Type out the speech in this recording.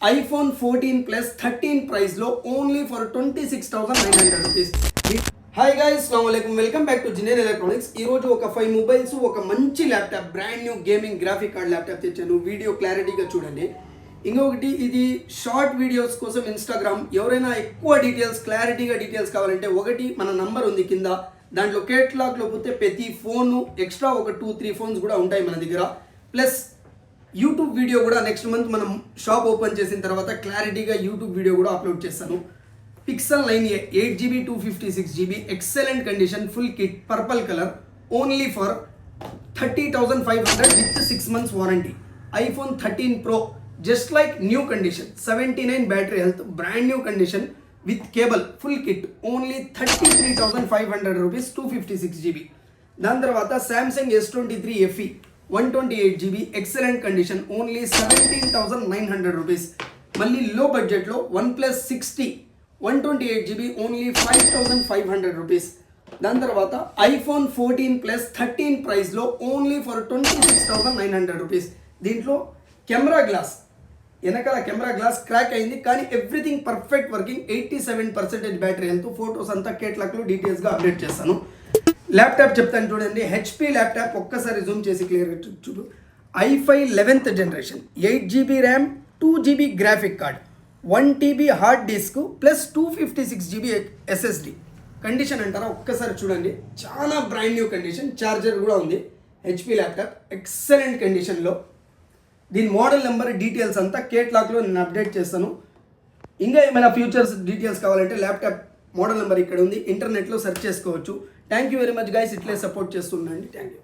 iPhone 14 Plus 13 price low only for 26,900 rupees. Hi guys, అస్సలాముఅలైకుం, welcome back to జినేర్ electronics. ఈ రోజు ఒక 5 మొబైల్స్, ఒక మంచి laptop, brand new gaming graphic card laptop తెచ్చాను. వీడియో క్లారిటీగా చూడండి. ఇంకొకటి, ఇది షార్ట్ వీడియోస్ కోసం ఇన్స్టాగ్రామ్. ఎవరైనా ఎక్కువ క్లారిటీగా డీటెయిల్స్ కావాలంటే ఒకటి మన నంబర్ ఉంది కింద, దాంట్లో కేటలాగ్లో పోతే ప్రతి ఫోను ఎక్స్ట్రా ఒక 2-3 ఫోన్స్ కూడా ఉంటాయి మన దగ్గర. ప్లస్ యూట్యూబ్ వీడియో కూడా నెక్స్ట్ మంత్ మనం షాప్ ఓపెన్ చేసిన తర్వాత క్లారిటీగా యూట్యూబ్ వీడియో కూడా అప్లోడ్ చేస్తాను. Pixel 9a 8GB 256GB excellent condition, full kit, purple colour, only for 30,500 with 6 months warranty. iPhone 13 Pro just like new condition, 79 battery health, brand new condition with cable, full kit, only 33,500 rupees, 256GB. దాని తర్వాత Samsung S23 FE 128GB excellent condition, only 17,900 rupees. మళ్ళీ లో బడ్జెట్లో OnePlus 60 128GB only 5,500 rupees. దాని తర్వాత iPhone 14 Plus 13 ప్రైస్లో only for 26,900 rupees. దీంట్లో camera glass, వెనకాల కెమెరా గ్లాస్ క్రాక్ అయింది, కానీ everything perfect working, 87% battery health. Photos అంతా కేటలాగ్లో డీటెయిల్స్గా అప్డేట్ చేస్తాను. ల్యాప్టాప్ చెప్తాను చూడండి, HP ల్యాప్టాప్. ఒక్కసారి జూమ్ చేసి క్లియర్గా చూడు. i5 11th generation, 8GB RAM, 2GB graphic card, 1TB hard disk plus 256GB SSD. Condition అంటారా, ఒక్కసారి చూడండి, చాలా బ్రాండ్ న్యూ కండిషన్. ఛార్జర్ కూడా ఉంది. HP ల్యాప్టాప్ ఎక్సలెంట్ కండిషన్లో. దీని మోడల్ నెంబర్, డీటెయిల్స్ అంతా కేటలాగ్లో నేను అప్డేట్ చేస్తాను. ఇంకా ఏమైనా ఫ్యూచర్స్ డీటెయిల్స్ కావాలంటే ల్యాప్టాప్ మోడల్ నెంబర్ ఇక్కడ ఉంది, ఇంటర్నెట్లో సెర్చ్ చేసుకోవచ్చు. Thank you very much guys, ఇట్లే సపోర్ట్ చేస్తుండండి. Thank you.